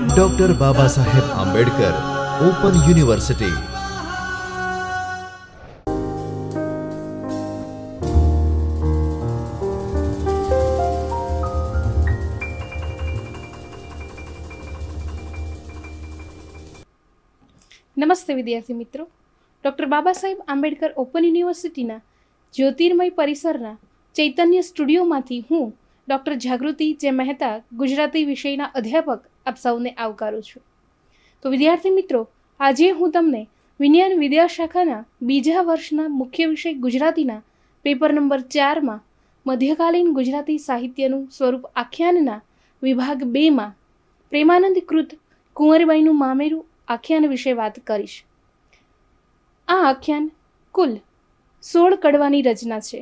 Doctor Baba Saheb Ambedkar open university. નમસ્તે વિદ્યાર્થી મિત્રો, ડૉક્ટર બાબા સાહેબ આંબેડકર ઓપન યુનિવર્સિટીના જ્યોતિર્મય પરિસરના ચૈતન્ય સ્ટુડિયોમાંથી હું ડૉક્ટર જાગૃતિ જે મહેતા ગુજરાતી વિષયના અધ્યાપક આપ સૌને આવકારું છું। તો વિદ્યાર્થી મિત્રો, આજે હું તમને વિજ્ઞાન વિદ્યાશાખાના બીજા વર્ષના મુખ્ય વિષય ગુજરાતીના પેપર નંબર 4માં મધ્યકાલીન ગુજરાતી સાહિત્યનું સ્વરૂપ આખ્યાનના વિભાગ 2માં પ્રેમાનંદ કૃત કુંવરબાઈનું મામેરું આખ્યાન વિશે વાત કરીશ। આ આખ્યાન કુલ 16 કડવાની રચના છે,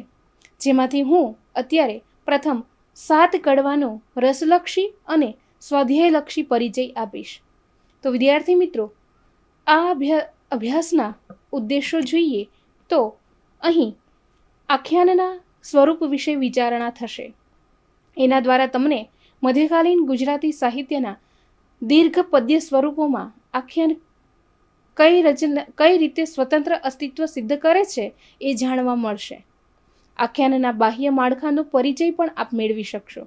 જેમાંથી હું અત્યારે પ્રથમ 7 કડવાનો રસલક્ષી અને સ્વાધ્યાયલક્ષી પરિચય આપીશ। તો વિદ્યાર્થી મિત્રો, આ અભ્યાસના ઉદ્દેશો જોઈએ તો અહીં આખ્યાનના સ્વરૂપ વિશે વિચારણા થશે। એના દ્વારા તમને મધ્યકાલીન ગુજરાતી સાહિત્યના દીર્ઘ પદ્ય સ્વરૂપોમાં આખ્યાન કઈ રીતે સ્વતંત્ર અસ્તિત્વ સિદ્ધ કરે છે એ જાણવા મળશે। આખ્યાનના બાહ્ય માળખાનો પરિચય પણ આપ મેળવી શકશો।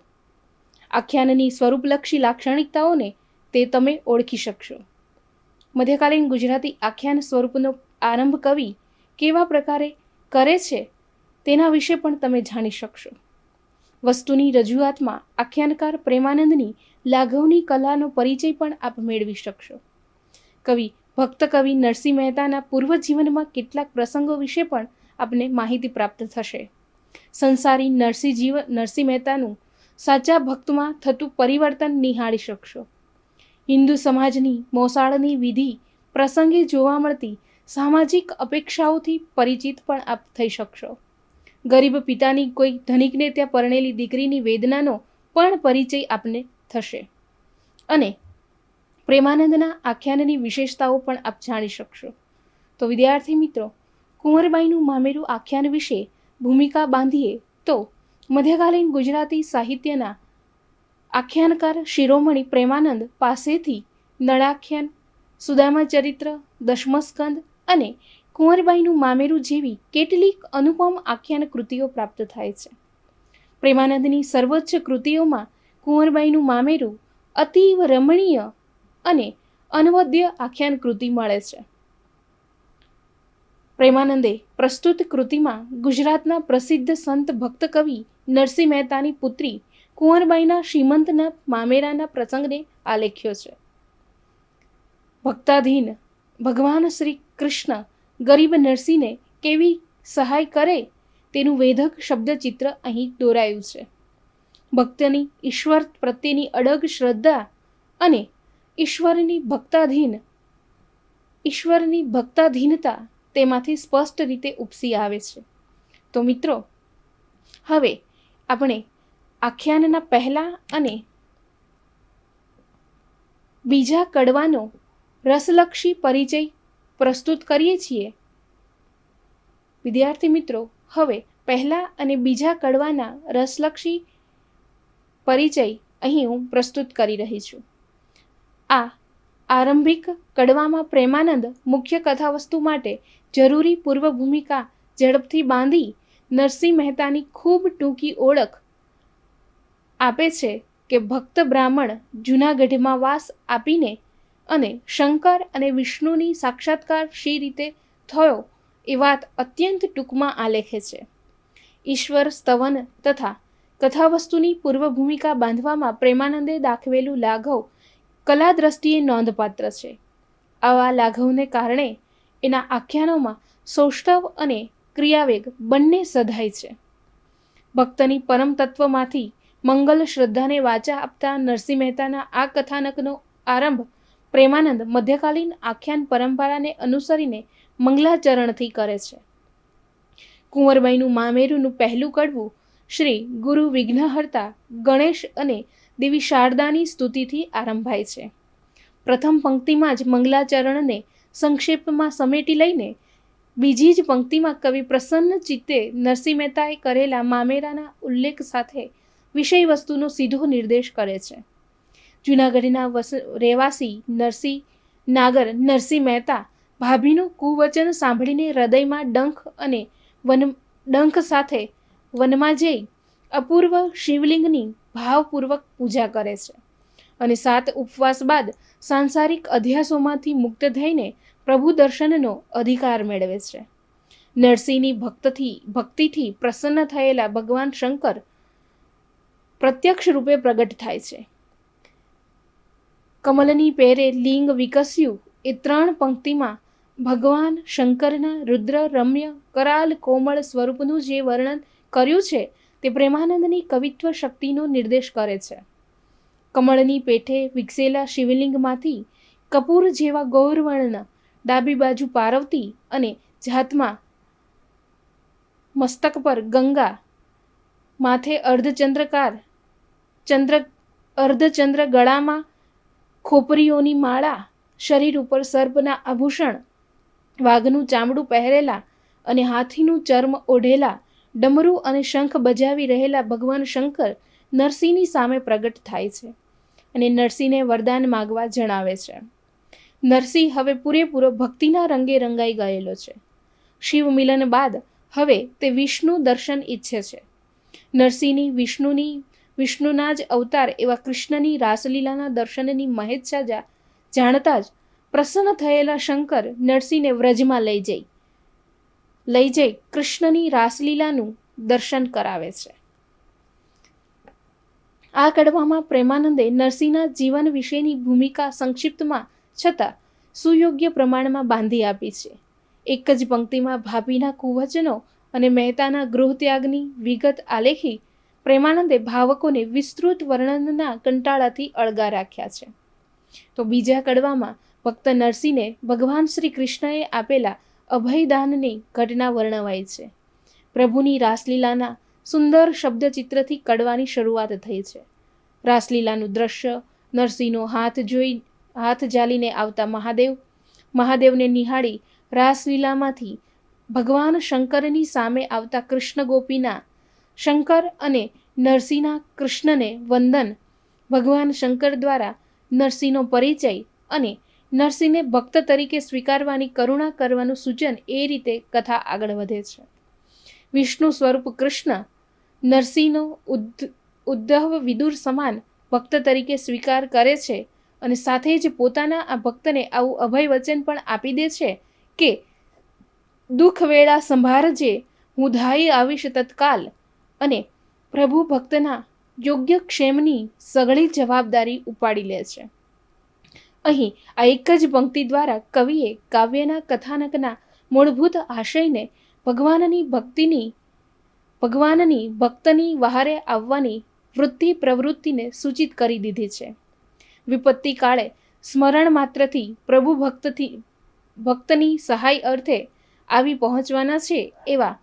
આખ્યાનની સ્વરૂપલક્ષી લાક્ષણિકતાઓને તે તમે ઓળખી શકશો। મધ્યકાલીન ગુજરાતી આખ્યાન સ્વરૂપનો આરંભ કવિ કેવા પ્રકારે કરે છે તેના વિશે પણ તમે જાણી શકશો। વસ્તુની રજૂઆતમાં આખ્યાનકાર પ્રેમાનંદની લાઘવની કલાનો પરિચય પણ આપ મેળવી શકશો। કવિ ભક્ત કવિ નરસિંહ મહેતાના પૂર્વ જીવનમાં કેટલાક પ્રસંગો વિશે પણ આપને માહિતી પ્રાપ્ત થશે। સંસારી નરસિંહ મહેતાનું સાચા ભક્તમાં થતું પરિવર્તન નિહાળી શકશો। હિન્દુ સમાજની મોસાળની વિધિ પ્રસંગે જોવા મળતી સામાજિક અપેક્ષાઓથી પરિચિત પણ આપ થઈ શકશો। ગરીબ પિતાની કોઈ ધનિકને ત્યાં પરણેલી દીકરીની વેદનાનો પણ પરિચય આપને થશે અને પ્રેમાનંદના આખ્યાનની વિશેષતાઓ પણ આપ જાણી શકશો। તો વિદ્યાર્થી મિત્રો, કુંવરબાઈનું મામેરું આખ્યાન વિશે ભૂમિકા બાંધીએ તો મધ્યકાલીન ગુજરાતી સાહિત્યના આખ્યાનકાર શિરોમણી પ્રેમાનંદ પાસેથી નળાખ્યાન, સુદામા ચરિત્ર, દશમસ્કંદ અને કુંવરબાઈનું મામેરું જેવી કેટલીક અનુપમ આખ્યાન કૃતિઓ પ્રાપ્ત થાય છે। પ્રેમાનંદની સર્વોચ્ચ કૃતિઓમાં કુંવરબાઈનું મામેરું અતીવ રમણીય અને અનવદ્ય આખ્યાન કૃતિ મળે છે। પ્રેમાનંદે પ્રસ્તુત કૃતિમાં ગુજરાતના પ્રસિદ્ધ સંત ભક્ત કવિ નરસિંહ મહેતાની પુત્રી કુંવરબાઈના શ્રીમંતના મામેરાના પ્રસંગને આલેખ્યો છે। ભક્તાધીન ભગવાન શ્રી કૃષ્ણ ગરીબ નરસિંહને કેવી સહાય કરે તેનું વેધક શબ્દચિત્ર અહીં દોરાયું છે। ભક્તની ઈશ્વર પ્રત્યેની અડગ શ્રદ્ધા અને ઈશ્વરની ભક્તાધીનતા તેમાંથી સ્પષ્ટ રીતે ઉપસી આવે છે। તો મિત્રો, હવે આપણે આખ્યાનના પહેલા અને બીજા કડવાનો રસલક્ષી પરિચય પ્રસ્તુત કરીએ છીએ। વિદ્યાર્થી મિત્રો, હવે પહેલા અને બીજા કડવાના રસલક્ષી પરિચય અહીં હું પ્રસ્તુત કરી રહી છું। આ આરંભિક કડવામાં પ્રેમાનંદ મુખ્ય કથાવસ્તુ માટે જરૂરી પૂર્વ ભૂમિકા ઝડપથી બાંધી નરસિંહ મહેતાની ખૂબ ટૂંકી ઓળખ આપે છે કે ભક્ત બ્રાહ્મણ જૂનાગઢમાં વાસ આપીને અને શંકર અને વિષ્ણુની સાક્ષાત્કાર શી રીતે થયો એ વાત અત્યંત ટૂંકમાં આલેખે છે। ઈશ્વર સ્તવન તથા કથાવસ્તુની પૂર્વ ભૂમિકા બાંધવામાં પ્રેમાનંદે દાખવેલું લાઘવ કલા દ્રષ્ટિએ નોંધપાત્ર છે। આવા લાઘવને કારણે એના આખ્યાનોમાં સૌષ્ઠવ અને ક્રિયાવેગ બંને સધાય છે। ભક્તની પરમ તત્વમાંથી મંગલ શ્રદ્ધાને વાચા આપતા નરસિંહ મહેતાના આ કથાનકનો આરંભ પ્રેમાનંદ મધ્યકાલીન આખ્યાન પરંપરાને અનુસરીને મંગલાચરણથી કરે છે। કુંવરબાઈનું મામેરુંનું પહેલું કડવું શ્રી ગુરુ વિઘ્નહર્તા ગણેશ અને દેવી શારદાની સ્તુતિથી આરંભાય છે। પ્રથમ પંક્તિમાં જ મંગલાચરણને સંક્ષેપમાં સમેટી લઈને બીજી જ પંક્તિમાં કવિ પ્રસન્ન ચિત્તે નરસિંહ મહેતાએ કરેલા મામેરાના ઉલ્લેખ સાથે વિષય વસ્તુનો સીધો નિર્દેશ કરે છે। જૂનાગઢના રહેવાસી નરસિંહ નાગર નરસિંહ મહેતા ભાભીનું કુવચન સાંભળીને હૃદયમાં ડંખ સાથે વનમાં જઈ અપૂર્વ શિવલિંગની ભાવપૂર્વક પૂજા કરે છે અને 7 ઉપવાસ બાદ સાંસારિક અધ્યાસોમાંથી મુક્ત થઈને પ્રભુ દર્શનનો અધિકાર મેળવે છે. નરસિંહની ભક્તિથી પ્રસન્ન થયેલા ભગવાન શંકર પ્રત્યક્ષ રૂપે પ્રગટ થાય છે. કમલની પેરે લિંગ વિકસ્યું એ 3 પંક્તિમાં ભગવાન શંકરના રુદ્ર રમ્ય કરાલ કોમળ સ્વરૂપનું જે વર્ણન કર્યું છે તે પ્રેમાનંદની કવિત્વ શક્તિનો નિર્દેશ કરે છે. કમળની પેઠે વિકસેલા શિવલિંગમાંથી કપૂર જેવા ગૌરવર્ણ ડાબી બાજુ પાર્વતી અને જાતમાં મસ્તક પર ગંગા, માથે અર્ધચંદ્ર, ગળામાં ખોપરીઓની માળા, શરીર ઉપર સર્પના આભૂષણ, વાઘનું ચામડું પહેરેલા અને હાથીનું ચર્મ ઓઢેલા, ડમરૂ અને શંખ બજાવી રહેલા ભગવાન શંકર નરસિંહની સામે પ્રગટ થાય છે અને નરસિંહને વરદાન માગવા જણાવે છે. નરસિંહ હવે પૂરેપૂરો ભક્તિના રંગે રંગાઈ ગયેલો છે. શિવ મિલન બાદ હવે તે વિષ્ણુ દર્શન ઈચ્છે છે. નરસિંહની વિષ્ણુના જ અવતાર એવા કૃષ્ણની રાસલીલાના દર્શનની મહેચ્છા જાણતા જ પ્રસન્ન થયેલા શંકર નરસિંહને વ્રજમાં લઈ જઈ કૃષ્ણની રાસલીલાનું દર્શન કરાવે છે. આ કડવામાં પ્રેમાનંદે નરસિંહના જીવન વિશેની ભૂમિકા સંક્ષિપ્તમાં છતાં સુયોગ્ય પ્રમાણમાં બાંધી આપી છે. એક જ પંક્તિમાં ભાભીના કુવચનો અને મહેતાના ગૃહત્યાગની વિગત આલેખી પ્રેમાનંદે ભાવકોને વિસ્તૃત વર્ણનના કંટાળાથી અળગા રાખ્યા છે. તો બીજા કડવામાં ભક્ત નરસિંહને ભગવાન શ્રી કૃષ્ણએ આપેલા અભયદાનની ઘટના વર્ણવાઈ છે. પ્રભુની રાસલીલાના સુંદર શબ્દચિત્રથી કડવાની શરૂઆત થઈ છે. રાસલીલાનું દ્રશ્ય, નરસિંહનો હાથ ઝાલીને આવતા મહાદેવને નિહાળી રાસલીલામાંથી ભગવાન શંકરની સામે આવતા કૃષ્ણ ગોપીના શંકર અને નરસિંહના કૃષ્ણને વંદન, ભગવાન શંકર દ્વારા નરસિંહનો પરિચય અને નરસિંહને ભક્ત તરીકે સ્વીકારવાની કરુણા કરવાનું સૂચન, એ રીતે કથા આગળ વધે છે. વિષ્ણુ સ્વરૂપ કૃષ્ણ નરસિંહનો ઉદ્ધવ વિદુર સમાન ભક્ત તરીકે સ્વીકાર કરે છે અને સાથે જ પોતાના આ ભક્તને આવું અભય વચન પણ આપી દે છે કે દુઃખ વેળા સંભાળજે, હું ધાઈ આવીશ તત્કાલ, અને પ્રભુ ભક્તના યોગ્ય ક્ષેમની સઘળી જવાબદારી ઉપાડી લે છે. અહીં આ એક જ પંક્તિ દ્વારા કવિએ કાવ્યના કથાનકના મૂળભૂત આશયને ભગવાનની ભક્તની વહારે આવવાની પ્રવૃત્તિને સૂચિત કરી દીધી છે. વિપત્તિ કાળે સ્મરણ માત્રથી પ્રભુ ભક્તની સહાય અર્થે આવી પહોંચવાના છે એવા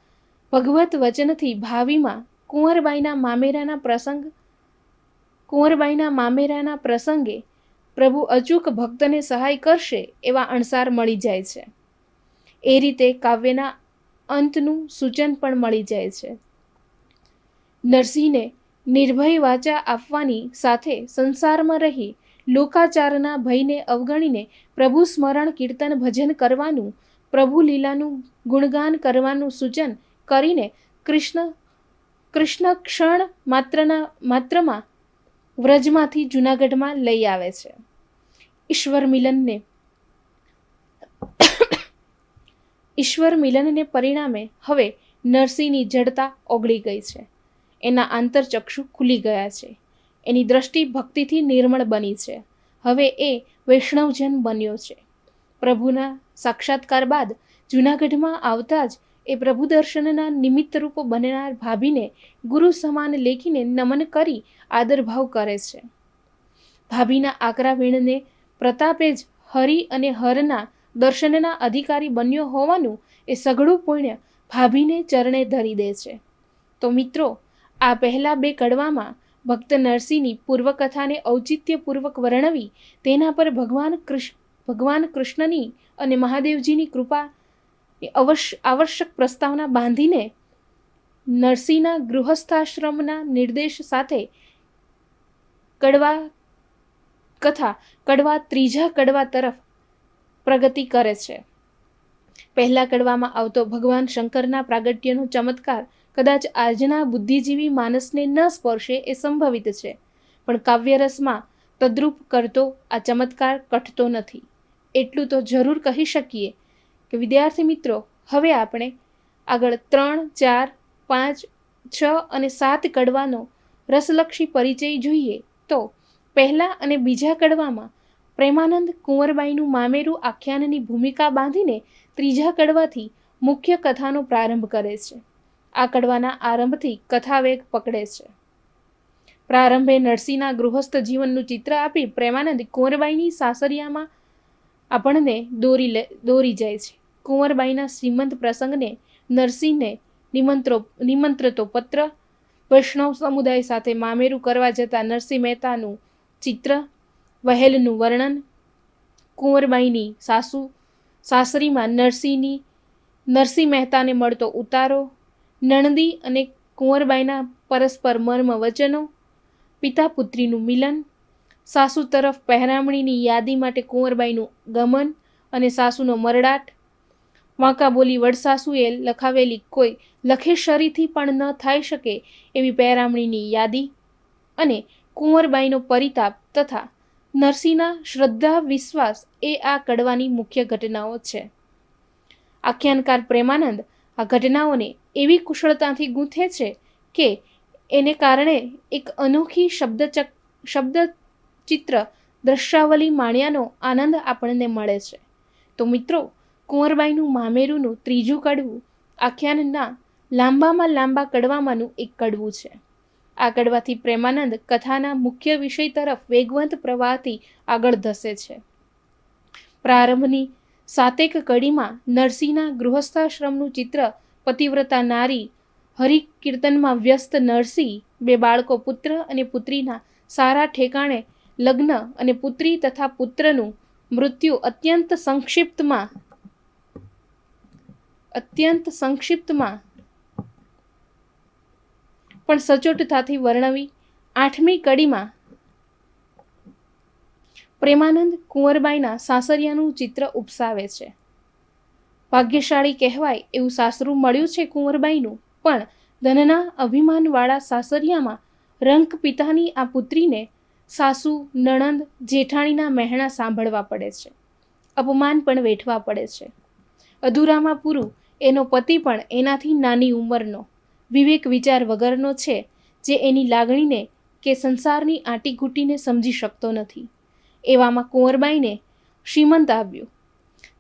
ભગવત વચનથી ભાવિમાં કુંવરબાઈના મામેરાના પ્રસંગે પ્રભુ અચૂક ભક્તને સહાય કરશે એવા અણસાર મળી જાય છે. એ રીતે કાવ્યના અંતનું સૂચન પણ મળી જાય છે. નરસિંહને નિર્ભય વાચા આપવાની સાથે સંસારમાં રહી લોકાચારના ભયને અવગણીને પ્રભુ સ્મરણ, કીર્તન, ભજન કરવાનું, પ્રભુ લીલાનું ગુણગાન કરવાનું સૂચન કરીને કૃષ્ણ ક્ષણ માત્રમાં વ્રજમાંથી જૂનાગઢમાં લઈ આવે છે. ઈશ્વર મિલનને પરિણામે હવે નરસિંહની જડતા ઓગળી ગઈ છે. એના આંતરચક્ષુ ખુલી ગયા છે. એની દ્રષ્ટિ ભક્તિથી નિર્મળ બની છે. હવે એ વૈષ્ણવજન બન્યો છે. પ્રભુના સાક્ષાત્કાર બાદ જૂનાગઢમાં આવતા જ એ પ્રભુ દર્શનના નિમિત્તરૂપ બનનાર ભાભીને ગુરુ સમાન લેખીને નમન કરી આદરભાવ કરે છે. ભાભીના આકરા વીણને પ્રતાપે જ હરિ અને હરના દર્શનના અધિકારી બન્યો હોવાનું એ સઘળું પુણ્ય ભાભીને ચરણે ધરી દે છે. તો મિત્રો, આ પહેલા 2 કડવામાં ભક્ત નરસિંહની પૂર્વકથાને ઔચિત્યપૂર્વક વર્ણવી તેના પર ભગવાન કૃષ્ણની અને મહાદેવજીની કૃપા આવશ્યક પ્રસ્તાવના બાંધીને નરસિંહના ગૃહસ્થાશ્રમના નિર્દેશ સાથે કથા કડવા ત્રીજા કડવા તરફ પ્રગતિ કરે છે. પહેલા કડવામાં આવતો ભગવાન શંકરના પ્રાગટ્યનો ચમત્કાર કદાચ આજના બુદ્ધિજીવી માનસને ન સ્પર્શે એ સંભવિત છે, પણ કાવ્યરસમાં તદ્રુપ કરતો આ ચમત્કાર કઠતો નથી. એટલું તો જરૂર કહી શકીએ કે વિદ્યાર્થી મિત્રો, હવે આપણે આગળ 3, 4, 5, 6 અને 7 કડવાનો રસલક્ષી પરિચય જોઈએ. તો પહેલા અને બીજા કડવામાં પ્રેમાનંદ કુંવરબાઈનું મામેરું આખ્યાનની ભૂમિકા બાંધીને ત્રીજા કડવાથી મુખ્ય કથાનો પ્રારંભ કરે છે. આ કડવાના આરંભથી કથા વેગ પકડે છે. પ્રારંભે નરસિંહના ગૃહસ્થ જીવનનું ચિત્ર આપી પ્રેમાનંદ કુંવરબાઈની સાસરિયામાં આપણને દોરી જાય છે. કુંવરબાઈના શ્રીમંત પ્રસંગને, નરસિંહને નિમંત્રતો પત્ર, વૈષ્ણવ સમુદાય સાથે મામેરું કરવા જતા નરસિંહ મહેતાનું ચિત્ર, વહેલનું વર્ણન, કુંવરબાઈની સાસરીમાં નરસિંહ મહેતાને મળતો ઉતારો, નણંદી અને કુંવરબાઈના પરસ્પર મર્મ વચનો, પિતા પુત્રીનું મિલન, સાસુ તરફ પહેરામણીની યાદી માટે કુંવરબાઈનું ગમન અને સાસુનો મરડાટ, વાંકા બોલી વડસાસુએ લખાવેલી કોઈ લખેશરીથી પણ ન થઈ શકે એવી પહેરામણીની યાદી અને કુંવરબાઈનો પરિતાપ તથા નરસિંહના શ્રદ્ધા વિશ્વાસ એ આ કડવાની મુખ્ય ઘટનાઓ છે. આખ્યાનકાર પ્રેમાનંદ આ ઘટનાઓને એવી કુશળતાથી ગૂંથે છે કે એને કારણે એક અનોખી શબ્દચિત્ર દ્રશ્યાવલી માણ્યાનો આનંદ આપણને મળે છે. તો મિત્રો, કુંવરબાઈનું મામેરુંનું ત્રીજું કડવું આખ્યાનના લાંબામાં લાંબા કડવામાંનું એક કડવું છે. આ કડવાથી પ્રેમાનંદ કથાના મુખ્ય વિષય તરફ વેગવંત પ્રવાહથી આગળ ધસે છે. પ્રારંભની 7 કડીમાં નરસિંહના ગૃહસ્થાશ્રમનું ચિત્ર, પતિવ્રતા નારી, હરિકીર્તનમાં વ્યસ્ત નરસિંહ, 2 બાળકો પુત્ર અને પુત્રીના સારા ઠેકાણે લગ્ન અને પુત્રી તથા પુત્રનું મૃત્યુ અત્યંત સંક્ષિપ્તમાં પણ સચોટતાથી વર્ણવી. 8મી કડીમાં પ્રેમાનંદ કુંવરબાઈના સાસરિયાનું ચિત્ર ઉપસાવે છે. ભાગ્યશાળી કહેવાય એવું સાસરું મળ્યું છે કુંવરબાઈનું, પણ ધનના અભિમાનવાળા સાસરિયામાં રંક પિતાની આ પુત્રીને સાસુ, નણંદ, જેઠાણીના મહેણા સાંભળવા પડે છે. અપમાન પણ વેઠવા પડે છે. અધૂરામાં પૂરું, એનો પતિ પણ એનાથી નાની ઉંમરનો, વિવેક વિચાર વગરનો છે, જે એની લાગણીને કે સંસારની આંટીઘૂંટીને સમજી શકતો નથી. એવામાં કુંવરબાઈને શ્રીમંત આવ્યું.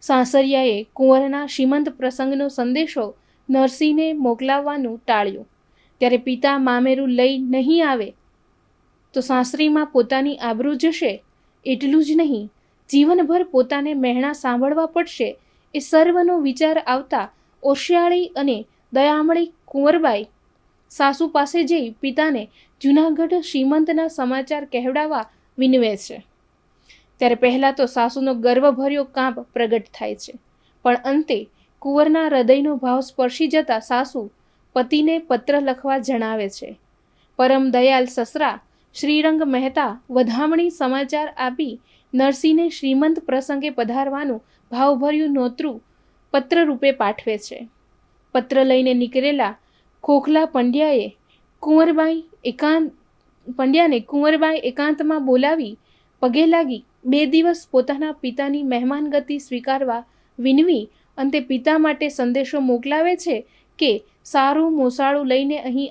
સાસરિયાએ કુંવરના શ્રીમંત પ્રસંગનો સંદેશો નરસિંહને મોકલાવવાનું ટાળ્યું. ત્યારે પિતા મામેરું લઈ નહીં આવે તો સાસરીમાં પોતાની આબરૂ જશે. એટલું જ નહીં, જીવનભર પોતાને મહેણા સાંભળવા પડશે. એ સર્વનો વિચાર આવતા ઓશિયાળી અને દયામણી કુંવરબાઈ સાસુ પાસે જઈ પિતાને જૂનાગઢ શ્રીમંતના સમાચાર કહેવડાવવા વિનવે છે. ત્યારે પહેલાં તો સાસુનો ગર્વભર્યો કાંપ પ્રગટ થાય છે, પણ અંતે કુંવરના હૃદયનો ભાવ સ્પર્શી જતા સાસુ પતિને પત્ર લખવા જણાવે છે. પરમ દયાલ સસરા શ્રીરંગ મહેતા વધામણી સમાચાર આપી નરસિંહને શ્રીમંત પ્રસંગે પધારવાનું ભાવભર્યું નોતરું પત્ર રૂપે પાઠવે છે. પત્ર લઈને નીકળેલા ખોખલા પંડ્યાને કુંવરબાઈ એકાંતમાં બોલાવી પગે લાગી 2 દિવસ પોતાના પિતાની મહેમાનગતિ સ્વીકારવા વિનવી અંતે પિતા માટે સંદેશો મોકલાવે છે કે સારું મોસાળું લઈને અહીં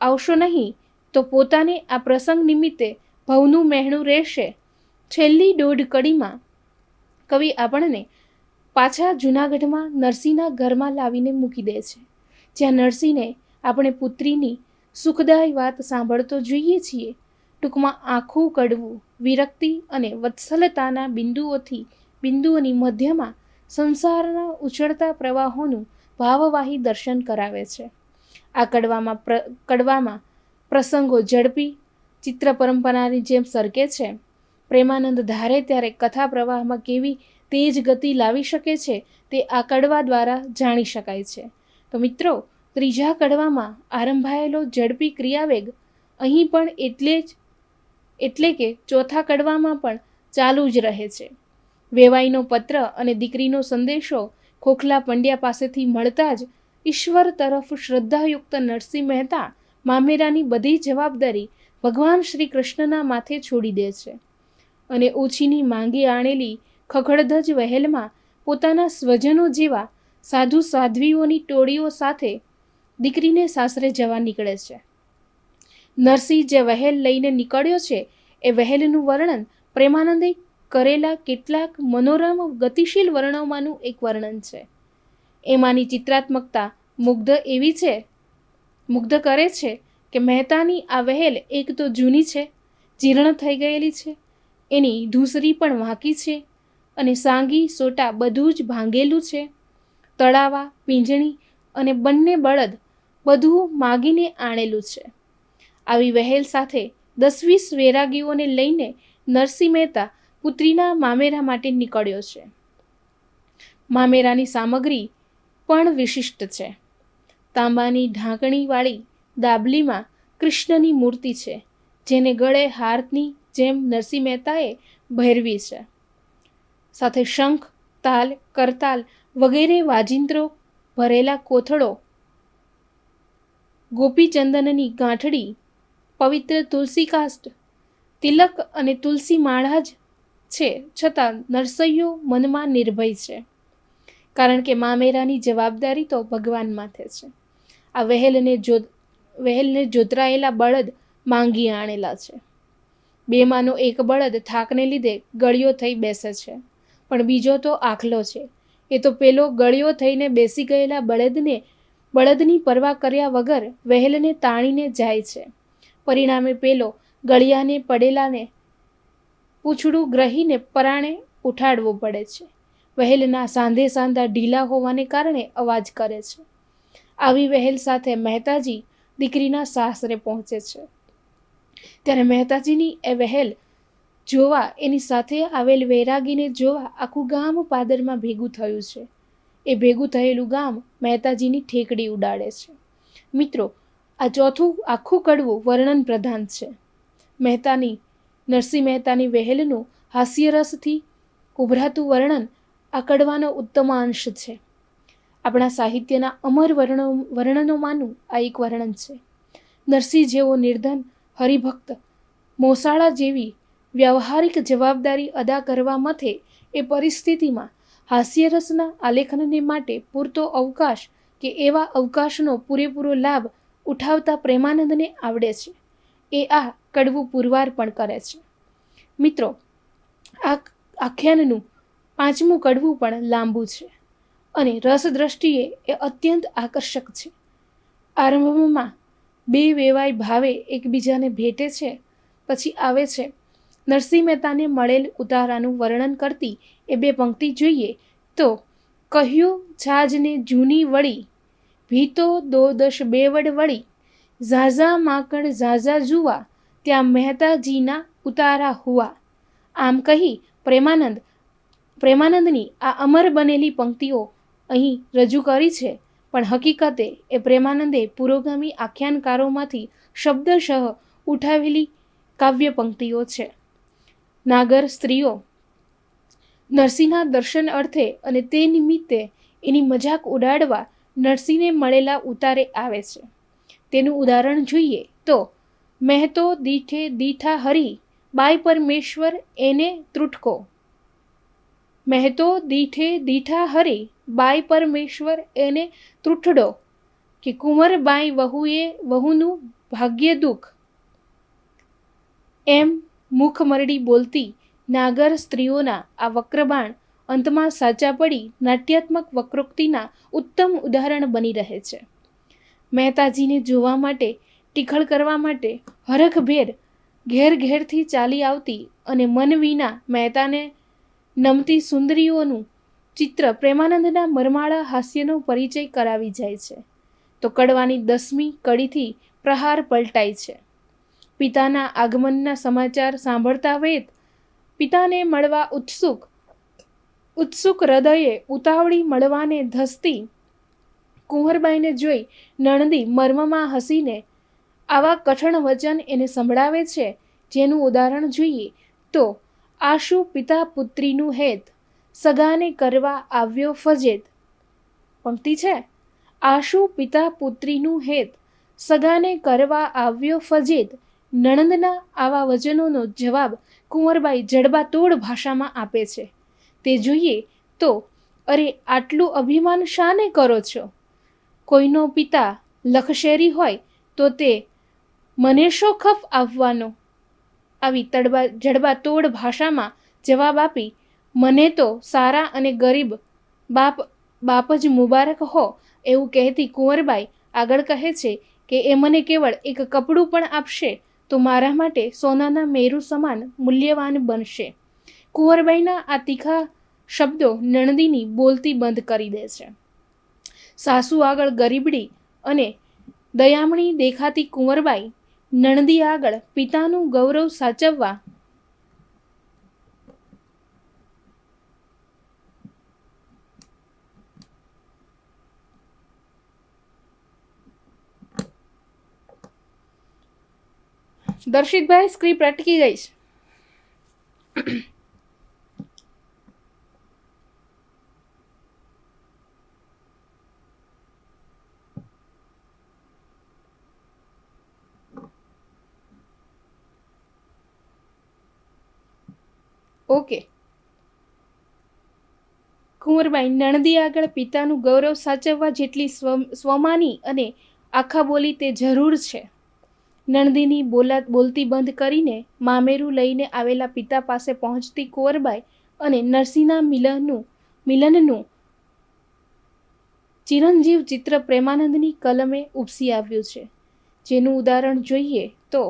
આવશો નહીં તો પોતાને આ પ્રસંગ નિમિત્તે ભવનું મહેણું રહેશે. છેલ્લી 1.5 કડીમાં કવિ આપણને પાછા જૂનાગઢમાં નરસિંહના ઘરમાં લાવીને મૂકી દે છે, જ્યાં નરસિંહને આપણે પુત્રીની સુખદાયી વાત સાંભળતો જોઈએ છીએ. ટૂંકમાં આખું કડવું વિરક્તિ અને વત્સલતાના બિંદુઓની મધ્યમાં સંસારના ઉછળતા પ્રવાહોનું ભાવવાહી દર્શન કરાવે છે. આ કડવામાં પ્રસંગો ઝડપી ચિત્ર પરંપરાની જેમ સરકે છે. પ્રેમાનંદ ધારે ત્યારે કથા પ્રવાહમાં કેવી તેજ ગતિ લાવી શકે છે તે આ કડવા દ્વારા જાણી શકાય છે. તો મિત્રો, ત્રીજા કડવામાં આરંભાયેલો ઝડપી ક્રિયાવેગ અહીં પણ એટલે કે ચોથા કડવામાં પણ ચાલુ જ રહે છે. વેવાઈનો પત્ર અને દીકરીનો સંદેશો ખોખલા પંડ્યા પાસેથી મળતા જ ઈશ્વર તરફ શ્રદ્ધાયુક્ત નરસિંહ મહેતા મામેરાની બધી જવાબદારી ભગવાન શ્રી કૃષ્ણના માથે છોડી દે છે અને ઓછીની માંગી આણેલી ખખડધજ વહેલમાં પોતાના સ્વજનો જેવા સાધુ સાધ્વીઓની ટોળીઓ સાથે દીકરીને સાસરે જવા નીકળે છે. નરસિંહ જે વહેલ લઈને નીકળ્યો છે એ વહેલનું વર્ણન પ્રેમાનંદે કરેલા કેટલાક મનોરમ ગતિશીલ વર્ણનોમાંનું એક વર્ણન છે. એમાંની ચિત્રાત્મકતા મુગ્ધ કરે છે કે મહેતાની આ વહેલ એક તો જૂની છે, જીર્ણ થઈ ગયેલી છે, એની ધૂસરી પણ વાંકી છે અને સાંગી સોટા બધું જ ભાંગેલું છે. તળાવા, પીંજણી અને બંને બળદ બધું માગીને આણેલું છે. આવી વહેલ સાથે 10-20 વૈરાગીઓને લઈને નરસિંહ મહેતા પુત્રીના મામેરા માટે નીકળ્યો છે. મામેરાની સામગ્રી પણ વિશિષ્ટ છે. તાંબાની ઢાંકણીવાળી દાબલીમાં કૃષ્ણની મૂર્તિ છે, જેને ગળે હારની જેમ નરસિંહ મહેતાએ ભેરવી છે. સાથે શંખ, તાલ, કરતાલ વગેરે વાજિંત્રો ભરેલા કોથળો, ગોપીચંદનની ગાંઠડી, પવિત્ર તુલસી કાષ્ટ, તિલક અને તુલસી માળા જ છે. છતાં નરસૈયો મનમાં નિર્ભય છે, કારણ કે મામેરાની જવાબદારી તો ભગવાન માથે છે. આ વહેલને જોતરાયેલા બળદ માંગી આણેલા છે. બેમાંનો એક બળદ થાકને લીધે ગળ્યો થઈ બેસે છે, પણ બીજો તો આખલો છે. એ તો પેલો ગળ્યો થઈને બેસી ગયેલા બળદની પરવા કર્યા વગર વહેલને તાણીને જાય છે. પરિણામે પેલો ગળિયાને પડેલાને પૂંછડું ગ્રહીને પરાણે ઉઠાડવો પડે છે. વહેલના સાંધા ઢીલા હોવાને કારણે અવાજ કરે છે. આવી વહેલ સાથે મહેતાજી દીકરીના સાસરે પહોંચે છે. ત્યારે મહેતાજીની એ વહેલ જોવા, એની સાથે આવેલ વૈરાગીને જોવા આખું ગામ પાદરમાં ભેગું થયું છે. એ ભેગું થયેલું ગામ મહેતાજીની ઠેકડી ઉડાડે છે. મિત્રો, આ ચોથું આખું કડવું વર્ણન પ્રધાન છે. નરસિંહ મહેતાની વહેલનું હાસ્યરસથી ઉભરાતું વર્ણન આ કડવાનો ઉત્તમ અંશ છે. આપણા સાહિત્યના અમર વર્ણનોમાંનું આ એક વર્ણન છે. નરસિંહ જેવો નિર્ધન હરિભક્ત મોસાળા જેવી વ્યવહારિક જવાબદારી અદા કરવા મથે એ પરિસ્થિતિમાં હાસ્યરસના આલેખનને માટે પૂરતો અવકાશ કે એવા અવકાશનો પૂરેપૂરો લાભ ઉઠાવતા પ્રેમાનંદને આવડે છે. એ આ કડવું પુરવાર પણ કરે છે. મિત્રો, આ આખ્યાનનું 5મું કડવું પણ લાંબુ છે અને રસ દ્રષ્ટિએ એ અત્યંત આકર્ષક છે. આરંભમાં બે વેવાઈ ભાવે એકબીજાને ભેટે છે. પછી આવે છે નરસિંહ મહેતાને મળેલ ઉતારાનું વર્ણન કરતી એ 2 પંક્તિ જોઈએ તો, કહ્યું છાજને જૂની વળી, ભીતો 2-10 બેવડ વળી, ઝાઝા માકડ ઝાઝા જુવા, ત્યાં મહેતાજીના ઉતારા હુઆ. આમ કહી પ્રેમાનંદની આ અમર બનેલી પંક્તિઓ અહીં રજૂ કરી છે, પણ હકીકતે એ પ્રેમાનંદે પુરોગામી આખ્યાનકારોમાંથી શબ્દશઃ ઉઠાવેલી કાવ્ય પંક્તિઓ છે. નાગર સ્ત્રીઓ નરસિંહના દર્શન અર્થે અને તે નિમિત્તે એની મજાક ઉડાડવા નરસિંહને મળેલા ઉતારે આવે છે. તેનું ઉદાહરણ જોઈએ તો, મહેતો દીઠે દીઠા હરી, બાય પરમેશ્વર એને ત્રુટકો. મહેતો દીઠે દીઠા હરી, બાય પરમેશ્વર એને ત્રુઠડો, કે કુંવરબાઈ વહુનું ભાગ્ય દુઃખ. એમ મુખ મરડી બોલતી નાગર સ્ત્રીઓના આ વક્રબાણ અંતમાં સાચા પડી નાટ્યાત્મક વક્રોક્તિના ઉત્તમ ઉદાહરણ બની રહે છે. મહેતાજીને જોવા માટે, ટીખળ કરવા માટે હરખભેર ઘેરથી ચાલી આવતી અને મન વિના મહેતાને નમતી સુંદરીઓનું ચિત્ર પ્રેમાનંદના મરમાળા હાસ્યનો પરિચય કરાવી જાય છે. તો કડવાની 10મી કડીથી પ્રહાર પલટાય છે. પિતાના આગમનના સમાચાર સાંભળતા વેત પિતાને મળવા ઉત્સુક હૃદયે ઉતાવળી મળવાને ધસતી કુંવરબાઈને જોઈ નણંદી મર્મમાં હસીને આવા કઠણ વચન એને સંભળાવે છે, જેનું ઉદાહરણ જોઈએ તો આશુ પિતા પુત્રીનું હેત, સગાને કરવા આવ્યો ફજેત. પંક્તિ છે, આશુ પિતા પુત્રીનું હેત, સગાને કરવા આવ્યો ફજેત. નણંદના આવા વચનોનો જવાબ કુંવરબાઈ જડબાતોડ ભાષામાં આપે છે. તે જોઈએ તો, અરે આટલું અભિમાન શાને કરો છો? કોઈનો પિતા લખશેરી હોય તો તે મને શો ખફ આપવાનો? આવી જડબાતોડ ભાષામાં જવાબ આપી, મને તો સારા અને ગરીબ બાપ જ મુબારક હો એવું કહેતી કુંવરબાઈ આગળ કહે છે કે એ મને કેવળ એક કપડું પણ આપશે તો મારા માટે સોનાના મેરુ સમાન મૂલ્યવાન બનશે. કુંવરબાઈના આ તીખા શબ્દો નણંદીની બોલતી બંધ કરી દે છે. સાસુ આગળ ગરીબડી અને દયામણી દેખાતી કુંવરબાઈ નણંદી આગળ પિતાનું ગૌરવ સાચવવા દર્શિતભાઈ સ્ક્રિપ્ટ અટકી ગઈ છે. ઓકે. કુંવરબાઈ નણંદી આગળ પિતાનું ગૌરવ સાચવવા જેટલી સ્વમાની અને આખા બોલી તે જરૂર છે. નણંદીની બોલતી બંધ કરીને મામેરું લઈને આવેલા પિતા પાસે પહોંચતી કુંવરબાઈ અને નરસિંહના મિલનનું ચિરંજીવ ચિત્ર પ્રેમાનંદની કલમે ઉપસી આવ્યું છે. જેનું ઉદાહરણ જોઈએ તો,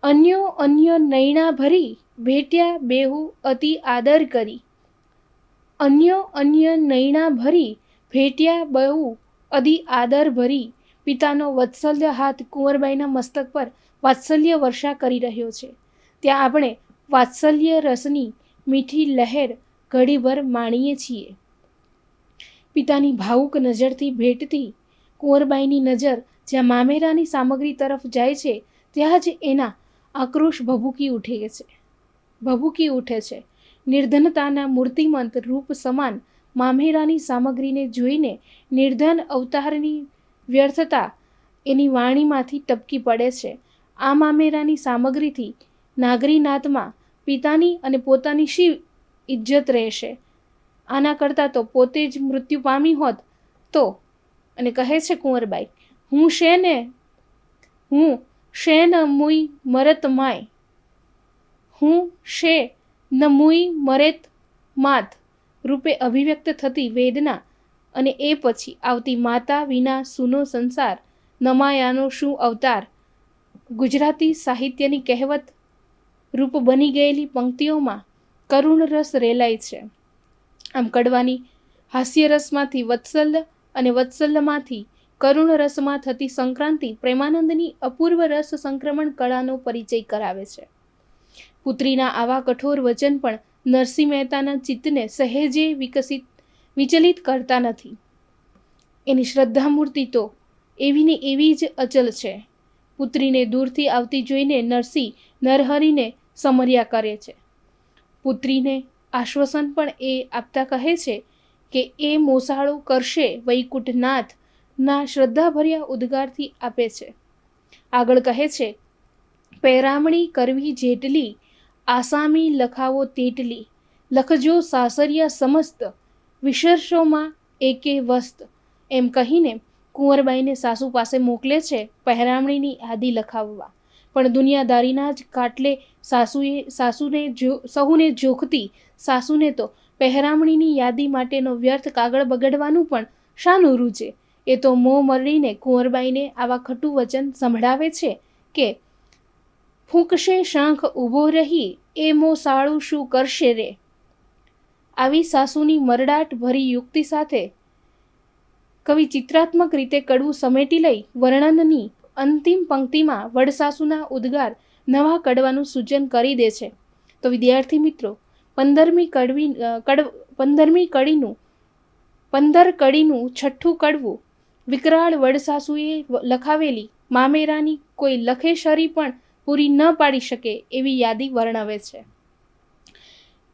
અન્યો અન્ય નૈણા ભરી, ભેટ્યા બેહુ અતિ આદર કરી. અન્યો અન્ય નૈણા ભરી, ભેટ્યા બહુ અતિ આદર ભરી. પિતાનો વત્સલ્ય હાથ કુંવરબાઈના મસ્તક પર વાત્સલ્ય વર્ષા કરી રહ્યો છે. ત્યાં આપણે વાત્સલ્ય રસની મીઠી લહેર ઘડીભર માણીએ છીએ. પિતાની ભાવુક નજરથી ભેટતી કુંવરબાઈની નજર જ્યાં મામેરાની સામગ્રી તરફ જાય છે ત્યાં જ એના આક્રોશ ભભૂકી ઉઠે છે. નિર્ધનતાના મૂર્તિમંત રૂપ સમાન મામેરાની સામગ્રીને જોઈને નિર્ધન અવતારની વ્યર્થતા એની વાણીમાંથી ટપકી પડે છે. આ મામેરાની સામગ્રીથી નાગરીનાથમાં પિતાની અને પોતાની શી ઇજ્જત રહેશે? આના કરતાં તો પોતે જ મૃત્યુ પામી હોત તો. અને કહે છે કુંવરબાઈ, હું શે ન મુઈ મરત માય, હું શે ન મુઈ મરેત માત રૂપે અભિવ્યક્ત થતી વેદના અને એ પછી આવતી માતા વિના સૂનો સંસાર, નમાયાનો શું અવતાર ગુજરાતી સાહિત્યની કહેવત રૂપ બની ગયેલી પંક્તિઓમાં કરુણ રસ રેલાય છે. આમ કડવાની હાસ્યરસમાંથી વત્સલ્ય અને વત્સલ્યમાંથી કરુણ રસમાં થતી સંક્રાંતિ પ્રેમાનંદની અપૂર્વ રસ સંક્રમણ કળાનો પરિચય કરાવે છે. પુત્રીના આવા કઠોર વચન પણ નરસિંહ મહેતાના ચિત્તને સહેજે વિચલિત કરતા નથી. એની શ્રદ્ધામૂર્તિ તો એવીને એવી જ અચલ છે. પુત્રીને દૂરથી આવતી જોઈને નરસિંહ નરહરિને સમર્યા કરે છે. પુત્રીને આશ્વાસન પણ એ આપતા કહે છે કે એ મોસાળો કરશે વૈકુંઠનાથ ના શ્રદ્ધાભર્યા ઉદ્ગારથી આપે છે. આગળ કહે છે, પેરામણી કરવી જેટલી, આસામી લખાવો તેટલી, લખજો સાસરિયા સમસ્ત, વિશર્ષોમાં એકે વસ્ત. એમ કહીને કુંવરબાઈને સાસુ પાસે મોકલે છે પહેરામણીની યાદી લખાવવા. પણ દુનિયાદારીના જ કાટલે સહુને જોખતી સાસુને તો પહેરામણીની યાદી માટેનો વ્યર્થ કાગળ બગડવાનું પણ શાનું રૂચે? એ તો મોં મરડીને કુંવરબાઈને આવા ખટું વચન સંભળાવે છે કે ફૂંકશે શંખ ઊભો રહી, એ મોસાળું શું કરશે રે? આવી સાસુની મરડાટ ભરી યુક્તિ સાથે કવિ ચિત્રાત્મક રીતે કડવું સમેટી લઈ વર્ણનની અંતિમ પંક્તિમાં વડસાસુના ઉદ્ગાર નવા કડવાનું સૂચન કરી દે છે. તો વિદ્યાર્થી મિત્રો, 15મી કડીનું છઠ્ઠું કડવું વિકરાળ વડસાસુએ લખાવેલી મામેરાની કોઈ લખેશરી પણ પૂરી ન પાડી શકે એવી યાદી વર્ણવે છે.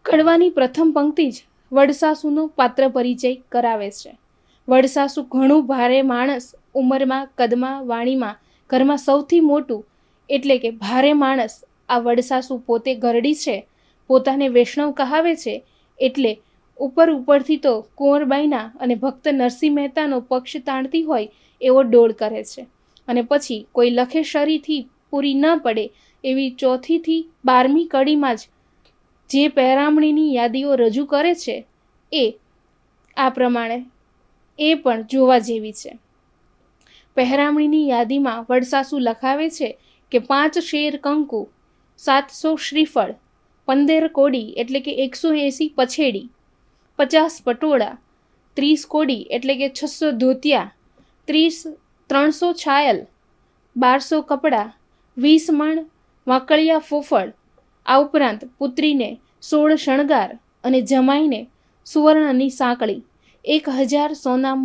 કડવાની પ્રથમ પંક્તિ જ વડસાસુનો પાત્ર પરિચય કરાવે છે. વડસાસુ ઘણું ભારે માણસ, ઉંમરમાં, કદમાં, વાણીમાં ઘરમાં સૌથી મોટું એટલે કે ભારે માણસ. આ વડસાસુ પોતે ગરડી છે, પોતાને વૈષ્ણવ કહાવે છે, એટલે ઉપરથી તો કુંવરબાઈના અને ભક્ત નરસિંહ મહેતાનો પક્ષ તાણતી હોય એવો ડોળ કરે છે. અને પછી કોઈ લખેશરીથી પૂરી ન પડે એવી 4થી થી 12મી કડીમાં જ જે પહેરામણીની યાદીઓ રજૂ કરે છે એ આ પ્રમાણે એ પણ જોવા જેવી છે. પહેરામણીની યાદીમાં વડસાસુ લખાવે છે કે 5 શેર કંકુ, 700 શ્રીફળ, 15 કોડી એટલે કે 180 પછેડી, 50 પટોળા, 30 કોડી એટલે કે 600 ધોતિયા, 300 છાયલ, 1200 કપડાં, 20 મણ વાંકળિયા ફોફળ. આ ઉપરાંત પુત્રીને 16 શણગાર અને જમાઈને સુવર્ણની સાંકળી, 1000 સોના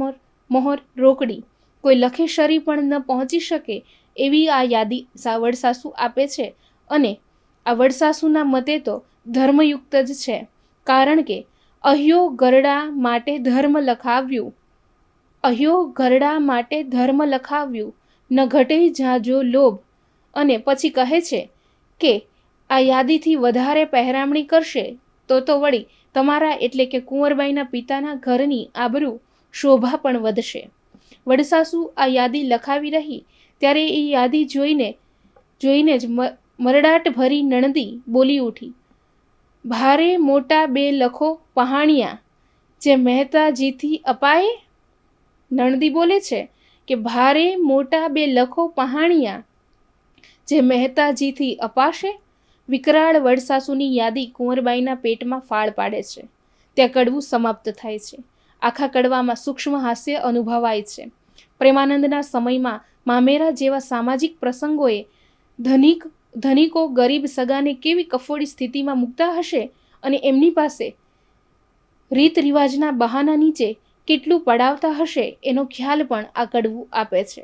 મોહર રોકડી. કોઈ લખેશરી પણ ન પહોંચી શકે એવી આ યાદી વડસાસુ આપે છે. અને આ વડસાસુના મતે તો ધર્મયુક્ત જ છે, કારણ કે અહ્યો ગરડા માટે ધર્મ લખાવ્યું, અહ્યો ગરડા માટે ધર્મ લખાવ્યું, ન ઘટે જાજો લોભ. અને પછી કહે છે કે આ યાદીથી વધારે પહેરામણી કરશે તો વળી તમારા એટલે કે કુંવરબાઈના પિતાના ઘરની આબરૂ શોભા પણ વધશે. વડસાસુ આ યાદી લખાવી રહી ત્યારે એ યાદી જોઈને જ મરડાટ ભરી નણદી બોલી ઉઠી, ભારે મોટા 2 લખો પહાણિયા જે મહેતાજીથી અપાયે. નણદી બોલે છે કે ભારે મોટા 2 લખો પહાણિયા જે મહેતાજીથી અપાશે. વિકરાળ વડસાસુની યાદી કુંવરબાઈના પેટમાં ફાળ પાડે છે. ત્યાં કડવું સમાપ્ત થાય છે. આખા કડવામાં સૂક્ષ્મ હાસ્ય અનુભવાય છે. પ્રેમાનંદના સમયમાં મામેરા જેવા સામાજિક પ્રસંગોએ ધનિકો ગરીબ સગાને કેવી કફોડી સ્થિતિમાં મૂકતા હશે અને એમની પાસે રીત રિવાજના બહાના નીચે કેટલું પડાવતા હશે એનો ખ્યાલ પણ આ કડવું આપે છે.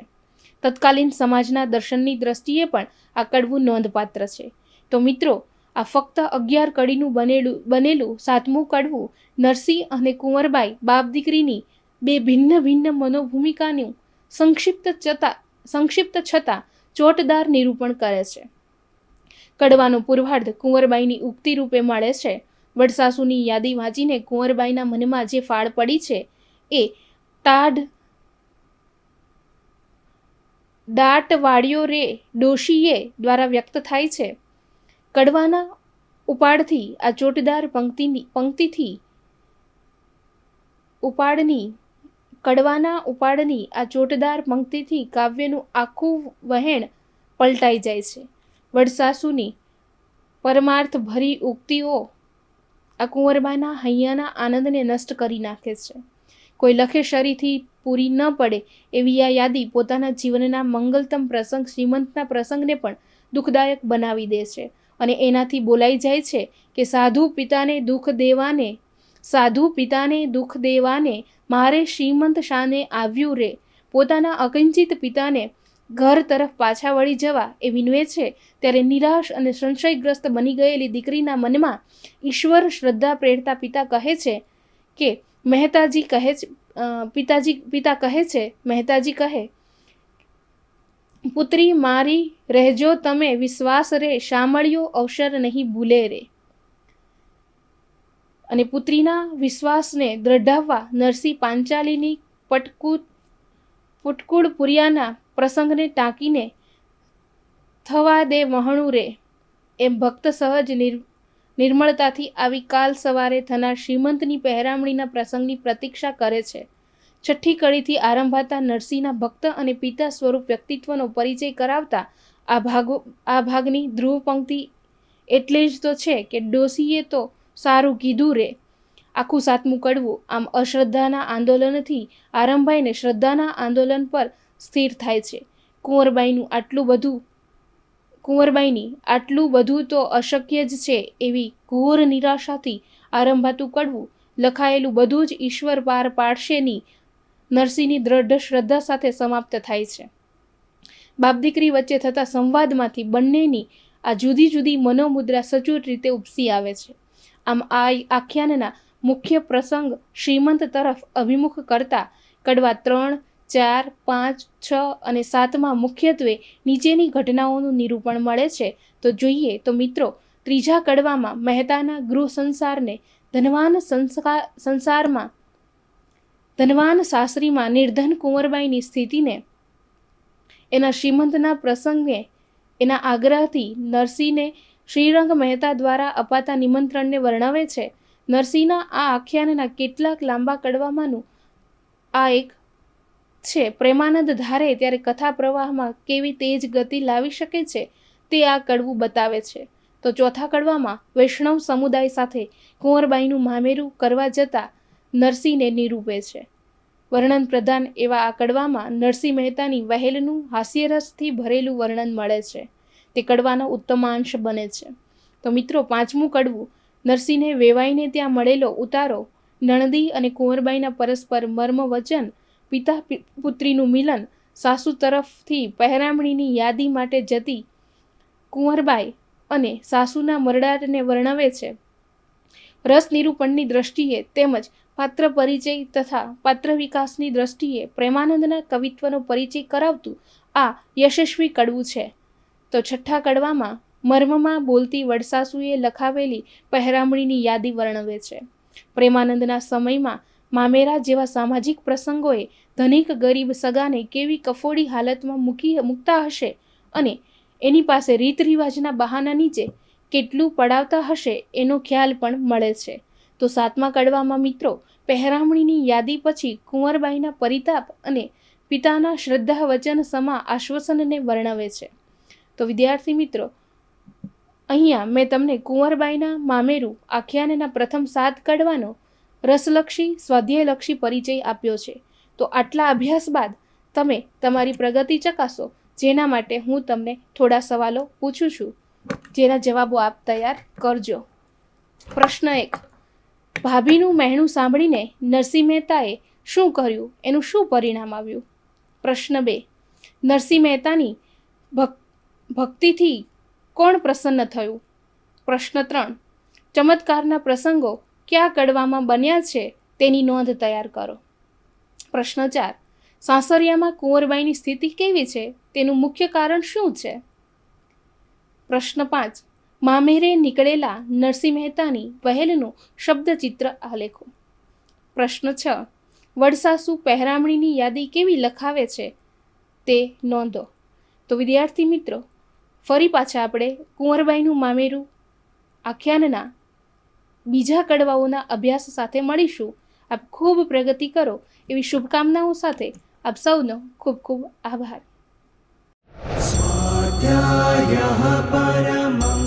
તત્કાલીન સમાજના દર્શનની દ્રષ્ટિએ પણ આ કડવું નોંધપાત્ર છે. તો મિત્રો, આ ફક્ત 11 કડીનું બનેલું 7મું કડવું નરસિંહ અને કુંવરબાઈ બાપ દીકરીની 2 ભિન્ન મનોભૂમિકાનું સંક્ષિપ્ત છતાં ચોટદાર નિરૂપણ કરે છે. કડવાનો પૂર્વાર્ધ કુંવરબાઈની ઉક્તિ રૂપે મળે છે. વડસાસુની યાદી વાંચીને કુંવરબાઈના મનમાં જે ફાળ પડી છે એ દાટ વાળ્યો રે ડોશીએ દ્વારા વ્યક્ત થાય છે. કડવાના ઉપાડની આ ચોટદાર પંક્તિથી કાવ્યનું આખું વહેણ પલટાઈ જાય છે. વડસાસુની પરમાર્થ ભરી ઉક્તિઓ આ કુંવરબાઈના હૈયાના આનંદને નષ્ટ કરી નાખે છે. કોઈ લખેશરીથી પૂરી ન પડે એવી આ યાદી પોતાના જીવનના મંગલતમ પ્રસંગ શ્રીમંતના પ્રસંગને પણ દુઃખદાયક બનાવી દે છે. અને એનાથી બોલાઈ જાય છે કે સાધુ પિતાને દુઃખ દેવાને મારે શ્રીમંત શાને આવ્યું રે. પોતાના અકિંચિત પિતાને ઘર તરફ પાછા વળી જવા એ વિનવે છે ત્યારે નિરાશ અને સંશયગ્રસ્ત બની ગયેલી દીકરીના મનમાં ઈશ્વર શ્રદ્ધા પ્રેરતા પિતા કહે છે, મહેતાજી કહે, પુત્રી મારી રહેજો તમે વિશ્વાસ રે, શામળિયો અવસર નહીં ભૂલે રે. અને પુત્રીના વિશ્વાસને દ્રઢાવવા નરસિંહ પાંચાલીની પુટકુળપુરિયાના પ્રસંગને ટાંકીને થવા દે વહણું રે એમ ભક્ત સહજ નિર્મળતાથી આવી કાલ સવારે થનાર શ્રીમંતની પહેરામણીના પ્રસંગની પ્રતીક્ષા કરે છે. 6ઠ્ઠી કડીથી આરંભાતા નરસિંહના ભક્ત અને પિતા સ્વરૂપ વ્યક્તિત્વનો પરિચય કરાવતા આ ભાગની ધ્રુવ પંક્તિ એટલે જ તો છે કે ડોશીએ તો સારું કીધું રે. આખું 7મું કડવું આમ અશ્રદ્ધાના આંદોલનથી આરંભાઈને શ્રદ્ધાના આંદોલન પર સ્થિર થાય છે. કુંવરબાઈની આટલું બધું તો અશક્ય જ છે એવી ઘોર નિરાશાથી આરંભાતું કડવું લખાયેલું બધું જ ઈશ્વર પાર પાડશેની નરસિંહની દ્રઢ શ્રદ્ધા સાથે સમાપ્ત થાય છે. બાપ દીકરી વચ્ચે થતા સંવાદમાંથી બંનેની આ જુદી જુદી મનોમુદ્રા સચોટ રીતે ઉપસી આવે છે. આમ આ આખ્યાનના મુખ્ય પ્રસંગ શ્રીમંત તરફ અભિમુખ કરતા કડવા 3, 4, 5, 6 અને 7માં મુખ્યત્વે નીચેની ઘટનાઓનું નિરૂપણ મળે છે. તો જોઈએ તો મિત્રો, ત્રીજા કડવામાં મહેતાના ગૃહ સંસારને ધનવાન સાસરીમાં નિર્ધન કુંવરબાઈની સ્થિતિને એના શ્રીમંતના પ્રસંગે એના આગ્રહથી નરસિંહને શ્રીરંગ મહેતા દ્વારા અપાતા નિમંત્રણને વર્ણવે છે. નરસિંહના આ આખ્યાનના કેટલાક લાંબા કડવામાંનું આ એક છે. પ્રેમાનંદ ધારે ત્યારે કથા પ્રવાહમાં કેવી તેજ ગતિ લાવી શકે છે તે આ કડવું બતાવે છે. તો ચોથા કડવામાં વૈષ્ણવ સમુદાય સાથે કુંવરબાઈનું મામેરું કરવા જતા નરસિંહને નિરૂપે છે. વર્ણન પ્રધાન એવા આ કડવામાં નરસિંહ મહેતાની વહેલનું હાસ્યરસથી ભરેલું વર્ણન મળે છે. તે કડવાનો ઉત્તમાંશ બને છે. તો મિત્રો, પાંચમું કડવું નરસિંહને વેવાઈને ત્યાં મળેલો ઉતારો, નણદી અને કુંવરબાઈના પરસ્પર મર્મ વચન, પિતા પુત્રીનું મિલન, સાસુ તરફથી પહેરામણીની યાદી માટે જતી કુંવરબાઈ અને સાસુના મરડાટને વર્ણવે છે. રસ નિરૂપણની દ્રષ્ટિએ તેમજ પાત્ર પરિચય તથા પાત્ર વિકાસની દ્રષ્ટિએ પ્રેમાનંદના કવિત્વનો પરિચય કરાવતું આ યશસ્વી કડવું છે. તો છઠ્ઠા કડવામાં મર્મમાં બોલતી વડસાસુએ લખાવેલી પહેરામણીની યાદી વર્ણવે છે. પ્રેમાનંદના સમયમાં મામેરા જેવા સામાજિક પ્રસંગોએ ધનિક ગરીબ સગાને કેવી કફોડી હાલતમાં મૂકતા હશે અને એની પાસે રીત રિવાજના બહાના નીચે કેટલું પડાવતા હશે એનો ખ્યાલ પણ મળે છે. તો સાતમા કડવામાં મિત્રો, પહેરામણીની યાદી પછી કુંવરબાઈના પરિતાપ અને પિતાના શ્રદ્ધા વચન સમા આશ્વાસનને વર્ણવે છે. તો વિદ્યાર્થી મિત્રો, અહીંયા મેં તમને કુંવરબાઈના મામેરું આખ્યાનના પ્રથમ 7 કડવાનો રસલક્ષી સ્વાધ્યાયલક્ષી પરિચય આપ્યો છે. તો આટલા અભ્યાસ બાદ તમે તમારી પ્રગતિ ચકાસો, જેના માટે હું તમને થોડા સવાલો પૂછું છું, જેના જવાબો આપ તૈયાર કરજો. પ્રશ્ન 1. ભાભીનું મહેણું સાંભળીને નરસિંહ મહેતાએ શું કર્યું, એનું શું પરિણામ આવ્યું? પ્રશ્ન 2. નરસિંહ મહેતાની ભક્તિથી કોણ પ્રસન્ન થયું? પ્રશ્ન 3. ચમત્કારના પ્રસંગો કયા કડવામાં બન્યા છે તેની નોંધ તૈયાર કરો. પ્રશ્ન 4. સાસરિયામાં કુંવરબાઈની સ્થિતિ કેવી છે, તેનું મુખ્ય કારણ શું છે? પ્રશ્ન 5. મામેરે નીકળેલા નરસિંહ મહેતાની વહેલનું શબ્દચિત્ર આલેખો. પ્રશ્ન 6. વડસાસુ પહેરામણીની યાદી કેવી લખાવે છે તે નોંધો. તો વિદ્યાર્થી મિત્રો, ફરી પાછા આપણે કુંવરબાઈનું મામેરું આખ્યાનના બીજા કડવાઓના અભ્યાસ સાથે મળીશું. આપ ખૂબ પ્રગતિ કરો એવી શુભકામનાઓ સાથે આપ સૌનો ખૂબ ખૂબ આભાર. स्वाध्यायः परमः